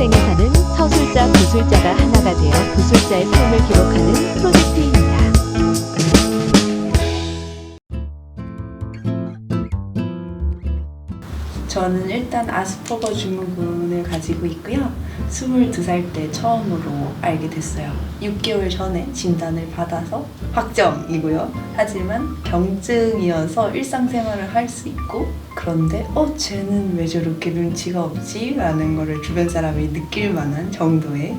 세상에 사는 서술자, 구술자가 하나가 되어 구술자의 삶을 기록하는 프로젝트입니다. 저는 일단 아스퍼거 증후군을 가지고 있고요. 22살 때 처음으로 알게 됐어요. 6개월 전에 진단을 받아서 확정이고요. 하지만 경증이어서 일상생활을 할 수 있고, 그런데 쟤는 왜 저렇게 눈치가 없지? 라는 거를 주변 사람이 느낄 만한 정도의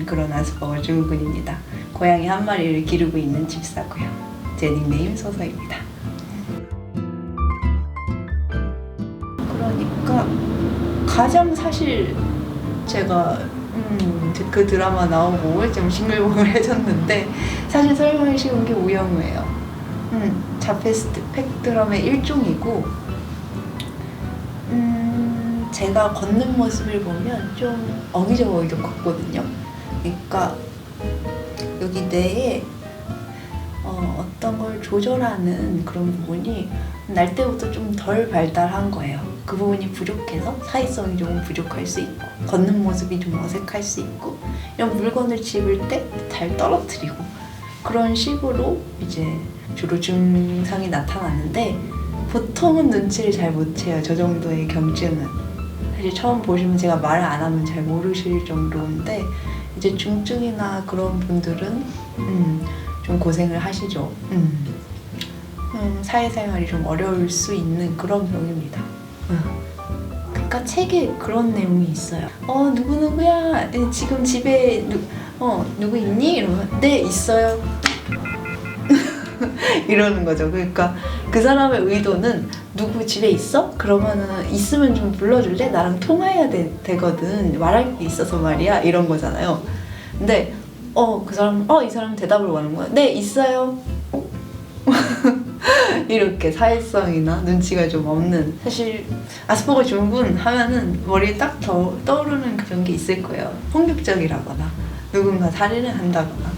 그런 아스퍼거 증후군입니다. 고양이 한 마리를 기르고 있는 집사고요. 제 닉네임 소서입니다. 그러니까 가장 사실 제가 그 드라마 나오고 좀 싱글벙글해졌는데, 사실 설명이 쉬운 게 우영우예요. 자폐 스펙트럼의 일종이고, 제가 걷는 모습을 보면 좀 어기적어기적 걷거든요. 그러니까 여기 뇌에 어떤 걸 조절하는 그런 부분이 날 때부터 좀 덜 발달한 거예요. 그 부분이 부족해서 사회성이 조금 부족할 수 있고, 걷는 모습이 좀 어색할 수 있고, 이런 물건을 집을 때 잘 떨어뜨리고, 그런 식으로 이제 주로 증상이 나타나는데, 보통은 눈치를 잘 못 채요. 저 정도의 경증은. 사실 처음 보시면 제가 말을 안 하면 잘 모르실 정도인데, 이제 중증이나 그런 분들은 좀 고생을 하시죠. 사회생활이 좀 어려울 수 있는 그런 병입니다. 그러니까 책에 그런 내용이 있어요. 누구누구야, 지금 집에 누구 있니? 이러면 네, 있어요. 이러는 거죠. 그러니까 그 사람의 의도는 누구 집에 있어? 그러면은 있으면 좀 불러줄래? 나랑 통화해야 되거든. 말할 게 있어서 말이야. 이런 거잖아요. 근데 그 사람 이 사람 대답을 원하는 거야. 네, 있어요. 이렇게 사회성이나 눈치가 좀 없는, 사실 아스퍼거 증후군 하면은 머리에 딱 떠오르는 그런 게 있을 거예요. 폭력적이라거나 누군가 살인을 한다거나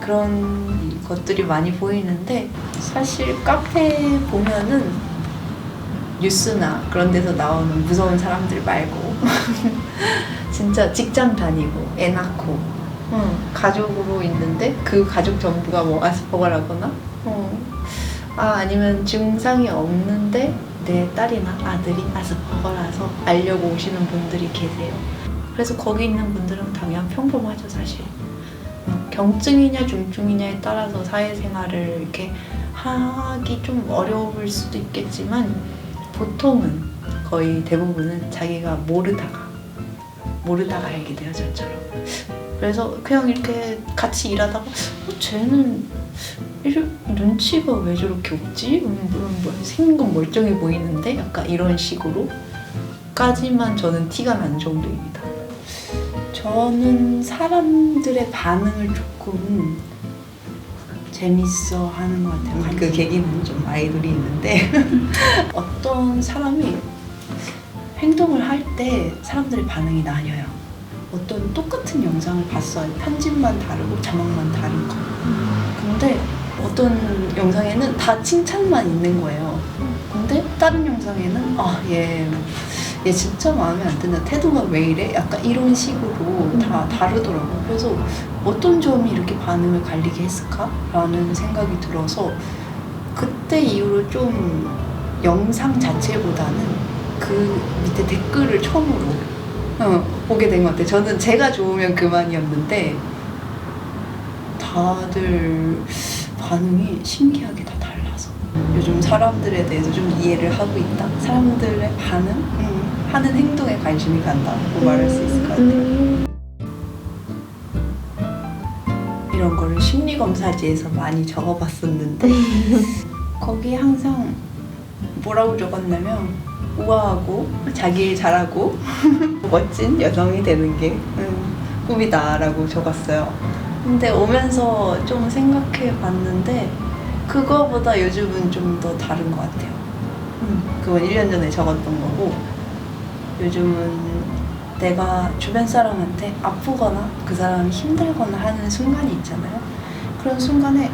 그런 것들이 많이 보이는데, 사실 카페 보면은 뉴스나 그런 데서 나오는 무서운 사람들 말고 진짜 직장 다니고 애 낳고 가족으로 있는데 그 가족 전부가 뭐 아스퍼거라거나 아니면 증상이 없는데 내 딸이나 아들이 아스퍼거라서 알려고 오시는 분들이 계세요. 그래서 거기 있는 분들은 당연 평범하죠, 사실. 경증이냐 중증이냐에 따라서 사회생활을 이렇게 하기 좀 어려울 수도 있겠지만, 보통은 거의 대부분은 자기가 모르다가 알게 돼요, 저처럼. 그래서 그냥 이렇게 같이 일하다가 쟤는 눈치가 왜 저렇게 없지? 생긴 건 멀쩡해 보이는데? 약간 이런 식으로 까지만 저는 티가 난 정도입니다. 저는 사람들의 반응을 조금 재밌어 하는 것 같아요. 그 계기는 좀 아이돌이 있는데 어떤 사람이 행동을 할 때 사람들의 반응이 나뉘어요. 어떤 똑같은 영상을 봤어요. 편집만 다르고 자막만 다른 거. 근데 어떤 영상에는 다 칭찬만 있는 거예요. 근데 다른 영상에는 얘 진짜 마음에 안 든다. 태도가 왜 이래? 약간 이런 식으로 다 다르더라고요. 그래서 어떤 점이 이렇게 반응을 갈리게 했을까? 라는 생각이 들어서, 그때 이후로 좀 영상 자체보다는 그 밑에 댓글을 처음으로 보게 된 것 같아요. 저는 제가 좋으면 그만이었는데 다들 반응이 신기하게 다 달라서 요즘 사람들에 대해서 좀 이해를 하고 있다. 사람들의 반응? 하는 행동에 관심이 간다고 말할 수 있을 것 같아요. 이런 거를 심리검사지에서 많이 적어봤었는데 거기에 항상 뭐라고 적었냐면, 우아하고 자기 일 잘하고 멋진 여성이 되는 게 꿈이다 라고 적었어요. 근데 오면서 좀 생각해 봤는데 그거보다 요즘은 좀 더 다른 것 같아요. 그건 1년 전에 적었던 거고, 요즘은 내가 주변 사람한테 아프거나 그 사람이 힘들거나 하는 순간이 있잖아요. 그런 순간에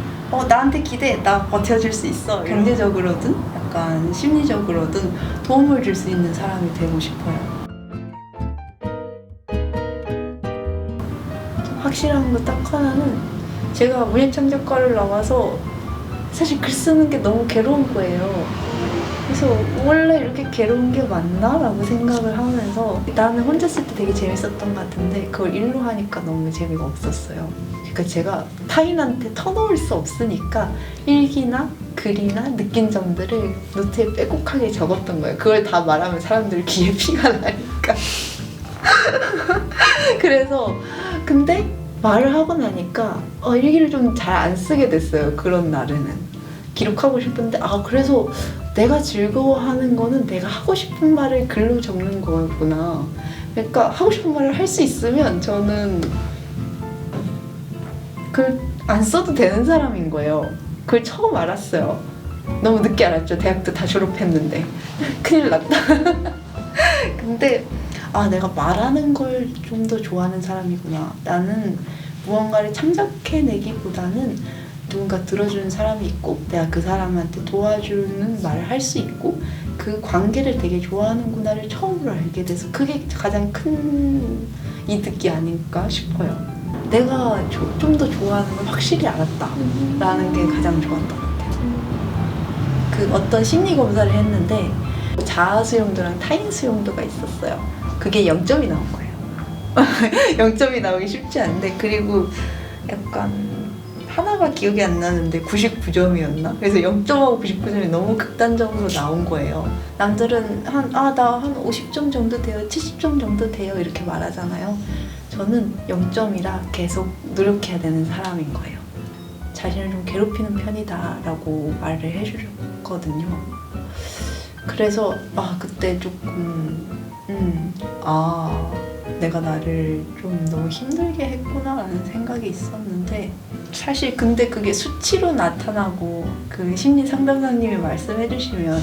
나한테 기대해, 나 버텨줄 수 있어. 경제적으로든 약간 심리적으로든 도움을 줄 수 있는 사람이 되고 싶어요. 확실한 거 딱 하나는 제가 문예창작과를 나와서 사실 글 쓰는 게 너무 괴로운 거예요. 그래서 원래 이렇게 괴로운 게 맞나? 라고 생각을 하면서 나는 혼자 쓸 때 되게 재밌었던 것 같은데 그걸 일로 하니까 너무 재미가 없었어요. 그러니까 제가 타인한테 터놓을 수 없으니까 일기나 글이나 느낀 점들을 노트에 빼곡하게 적었던 거예요. 그걸 다 말하면 사람들 귀에 피가 나니까. 그래서 근데 말을 하고 나니까 일기를 좀 잘 안 쓰게 됐어요. 그런 날에는 기록하고 싶은데 그래서 내가 즐거워하는 거는 내가 하고 싶은 말을 글로 적는 거구나. 그러니까 하고 싶은 말을 할 수 있으면 저는 글 안 써도 되는 사람인 거예요. 그걸 처음 알았어요. 너무 늦게 알았죠. 대학도 다 졸업했는데 큰일 났다. 근데 내가 말하는 걸 좀 더 좋아하는 사람이구나. 나는 무언가를 창작해내기보다는 누군가 들어주는 사람이 있고 내가 그 사람한테 도와주는 말을 할 수 있고 그 관계를 되게 좋아하는구나를 처음으로 알게 돼서 그게 가장 큰 이득이 아닐까 싶어요. 내가 좀 더 좋아하는 걸 확실히 알았다라는 게 가장 좋았던 것 같아요. 그 어떤 심리 검사를 했는데 자아 수용도랑 타인 수용도가 있었어요. 그게 0점이 나온 거예요. 0점이 나오기 쉽지 않은데 그리고 약간 하나가 기억이 안 나는데 99점이었나? 그래서 0점하고 99점이 너무 극단적으로 나온 거예요. 남들은 나 한 50점 정도 돼요, 70점 정도 돼요 이렇게 말하잖아요. 저는 0점이라 계속 노력해야 되는 사람인 거예요. 자신을 좀 괴롭히는 편이다 라고 말을 해주셨거든요. 그래서 그때 조금 내가 나를 좀 너무 힘들게 했구나 라는 생각이 있었는데 사실 근데 그게 수치로 나타나고 그 심리 상담사님이 말씀해 주시면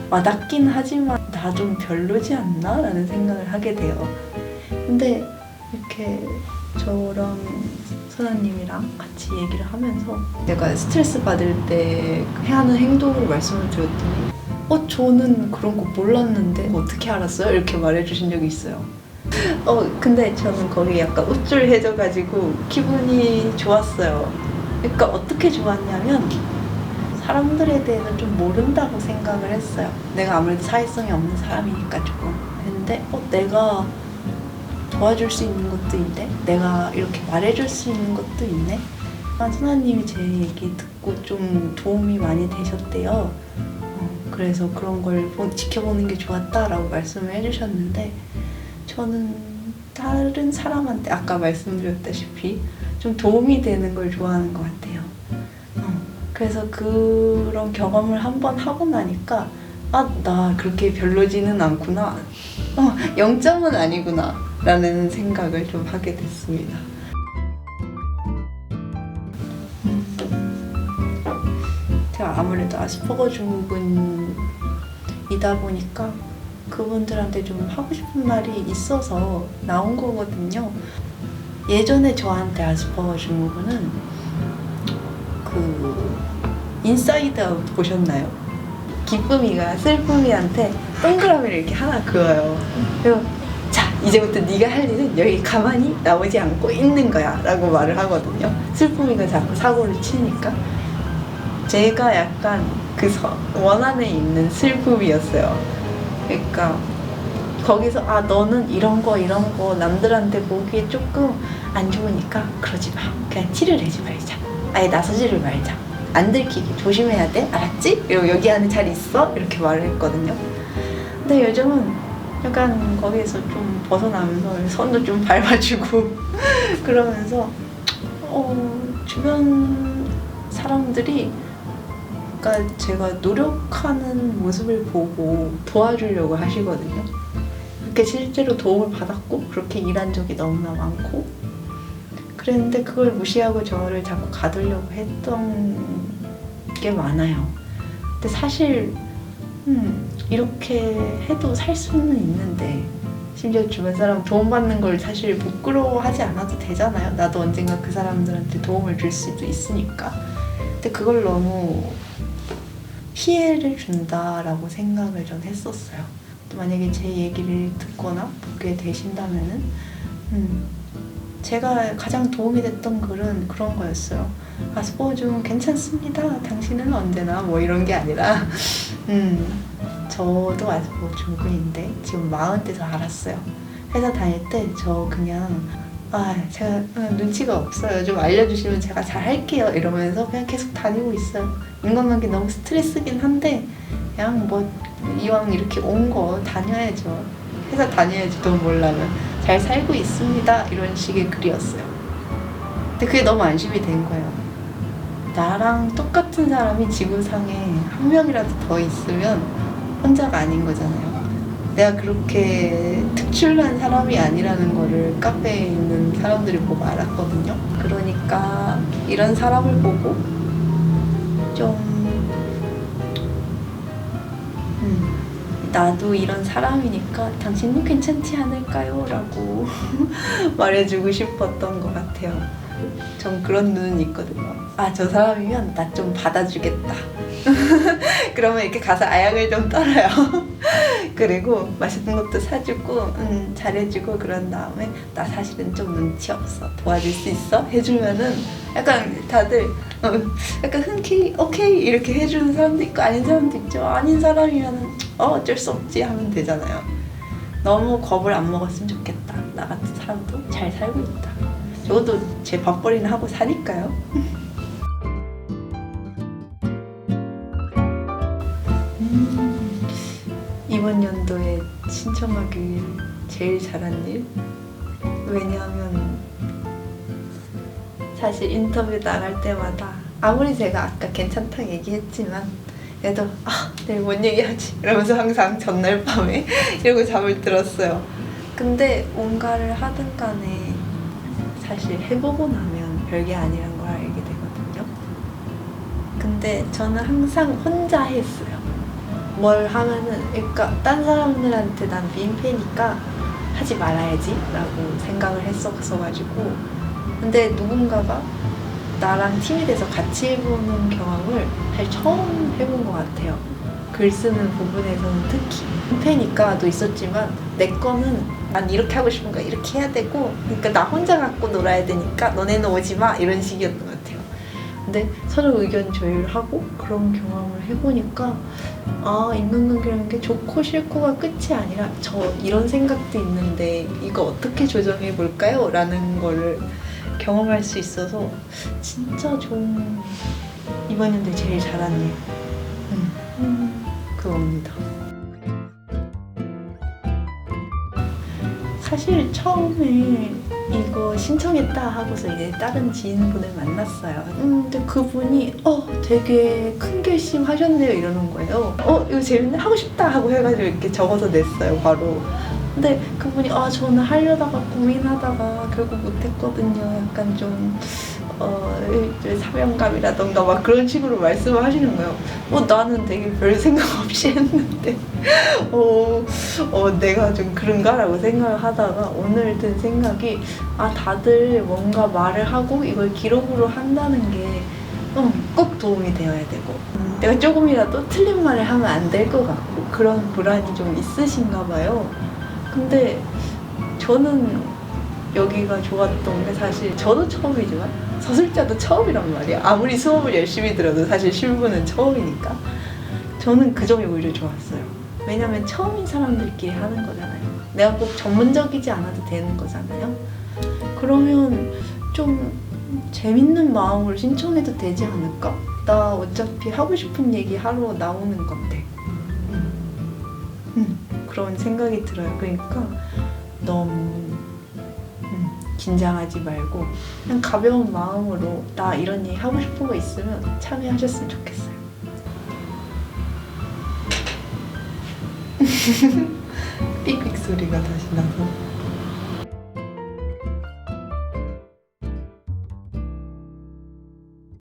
와닿긴 하지만 나 좀 별로지 않나? 라는 생각을 하게 돼요. 근데 이렇게 저랑 선아님이랑 같이 얘기를 하면서 내가 스트레스 받을 때 하는 행동을 말씀을 드렸더니 저는 그런 거 몰랐는데 어떻게 알았어요? 이렇게 말해주신 적이 있어요. 근데 저는 거기 약간 우쭐해져가지고 기분이 좋았어요. 그러니까 어떻게 좋았냐면 사람들에 대해서 좀 모른다고 생각을 했어요. 내가 아무래도 사회성이 없는 사람이니까 조금. 근데 내가 도와줄 수 있는 것도 있네? 내가 이렇게 말해줄 수 있는 것도 있네? 선아님이 제 얘기 듣고 좀 도움이 많이 되셨대요. 그래서 그런 걸 지켜보는 게 좋았다라고 말씀을 해주셨는데 저는 다른 사람한테 아까 말씀드렸다시피 좀 도움이 되는 걸 좋아하는 것 같아요. 그래서 그런 경험을 한번 하고 나니까 나 그렇게 별로지는 않구나. 0점은 아니구나 라는 생각을 좀 하게 됐습니다. 제가 아무래도 아스퍼거 증후군이다 보니까 그분들한테 좀 하고 싶은 말이 있어서 나온 거거든요. 예전에 저한테 아스퍼거 증후군은 그 인사이드 아웃 보셨나요? 기쁨이가 슬픔이한테 동그라미를 이렇게 하나 그어요. 그리고 자 이제부터 네가 할 일은 여기 가만히 나오지 않고 있는 거야 라고 말을 하거든요. 슬픔이가 자꾸 사고를 치니까 제가 약간 그 원 안에 있는 슬픔이었어요. 그러니까 거기서 너는 이런 거 남들한테 보기에 조금 안 좋으니까 그러지 마. 그냥 티를 내지 말자. 아예 나서지를 말자. 안 들키게 조심해야 돼. 알았지? 그리고 여기 안에 잘 있어? 이렇게 말을 했거든요. 근데 요즘은 약간 거기에서 좀 벗어나면서 손도 좀 밟아주고 그러면서 주변 사람들이 그러니까 제가 노력하는 모습을 보고 도와주려고 하시거든요. 그렇게 실제로 도움을 받았고 그렇게 일한 적이 너무나 많고 그랬는데 그걸 무시하고 저를 자꾸 가두려고 했던 게 많아요. 근데 사실 이렇게 해도 살 수는 있는데 심지어 주변 사람 도움받는 걸 사실 부끄러워하지 않아도 되잖아요. 나도 언젠가 그 사람들한테 도움을 줄 수도 있으니까. 근데 그걸 너무 피해를 준다라고 생각을 전 했었어요. 또 만약에 제 얘기를 듣거나 보게 되신다면은 제가 가장 도움이 됐던 글은 그런 거였어요. 아, 스포 좀 괜찮습니다. 당신은 언제나 뭐 이런 게 아니라 저도 아스포 중군인데 지금 40대서 알았어요. 회사 다닐 때 저 그냥 제가 눈치가 없어요. 좀 알려주시면 제가 잘 할게요. 이러면서 그냥 계속 다니고 있어요. 인간관계 너무 스트레스긴 한데 그냥 뭐 이왕 이렇게 온 거 다녀야죠. 회사 다녀야지 돈 벌려면. 잘 살고 있습니다. 이런 식의 글이었어요. 근데 그게 너무 안심이 된 거예요. 나랑 똑같은 사람이 지구상에 한 명이라도 더 있으면 혼자가 아닌 거잖아요. 내가 그렇게 특출난 사람이 아니라는 거를 카페에 있는 사람들이 보고 알았거든요. 그러니까 이런 사람을 보고 좀 나도 이런 사람이니까 당신은 괜찮지 않을까요? 라고 말해주고 싶었던 것 같아요. 전 그런 눈은 있거든요. 저 사람이면 나 좀 받아주겠다. 그러면 이렇게 가서 아약을 좀 떨어요. 그리고 맛있는 것도 사주고 잘해주고 그런 다음에 나 사실은 좀 눈치 없어. 도와줄 수 있어? 해주면은 약간 다들 약간 흔쾌히 오케이 이렇게 해주는 사람도 있고 아닌 사람도 있죠. 아닌 사람이면은 어쩔 수 없지 하면 되잖아요. 너무 겁을 안 먹었으면 좋겠다. 나 같은 사람도 잘 살고 있다. 저도 제 밥벌이는 하고 사니까요. 이번 연도에 신청하길 제일 잘한 일? 왜냐하면 사실 인터뷰 나갈 때마다 아무리 제가 아까 괜찮다고 얘기했지만 그래도 내일 뭔 얘기하지? 이러면서 항상 전날 밤에 이러고 잠을 들었어요. 근데 뭔가를 하든 간에 사실 해보고 나면 별게 아니란 걸 알게 되거든요. 근데 저는 항상 혼자 했어요. 뭘 하면은 그러니까 딴 사람들한테 난 민폐니까 하지 말아야지 라고 생각을 했었어가지고 근데 누군가가 나랑 팀이 돼서 같이 해보는 경험을 사실 처음 해본 것 같아요. 글 쓰는 부분에서는 특히 민폐니까도 있었지만 내 거는 난 이렇게 하고 싶은 거야 이렇게 해야 되고 그러니까 나 혼자 갖고 놀아야 되니까 너네는 오지 마 이런 식이었던 것 같아요. 근데 서로 의견 조율하고 그런 경험을 해보니까 인간관계라는 게 좋고 싫고가 끝이 아니라 저 이런 생각도 있는데 이거 어떻게 조정해 볼까요? 라는 거를 경험할 수 있어서 진짜 좋은 이번 연도에 제일 잘한 일 그겁니다. 사실 처음에 이거 신청했다 하고서 이제 다른 지인분을 만났어요. 근데 그분이 되게 큰 결심 하셨네요 이러는 거예요. 이거 재밌네 하고 싶다 하고 해가지고 이렇게 적어서 냈어요 바로. 근데 그분이 저는 하려다가 고민하다가 결국 못했거든요. 약간 좀 사명감이라던가 막 그런 식으로 말씀을 하시는 거예요. 나는 되게 별 생각 없이 했는데 내가 좀 그런가? 라고 생각을 하다가 오늘 든 생각이 다들 뭔가 말을 하고 이걸 기록으로 한다는 게 꼭 도움이 되어야 되고 내가 조금이라도 틀린 말을 하면 안 될 것 같고 그런 불안이 좀 있으신가 봐요. 근데 저는 여기가 좋았던 게 사실 저도 처음이지만 서술자도 처음이란 말이에요. 아무리 수업을 열심히 들어도 사실 실무는 처음이니까 저는 그 점이 오히려 좋았어요. 왜냐면 처음인 사람들끼리 하는 거잖아요. 내가 꼭 전문적이지 않아도 되는 거잖아요. 그러면 좀 재밌는 마음으로 신청해도 되지 않을까? 나 어차피 하고 싶은 얘기 하러 나오는 건데 그런 생각이 들어요. 그러니까 너무 긴장하지 말고 그냥 가벼운 마음으로 나 이런 얘기 하고 싶은 거 있으면 참여하셨으면 좋겠어요. 삑삑 소리가 다시 나서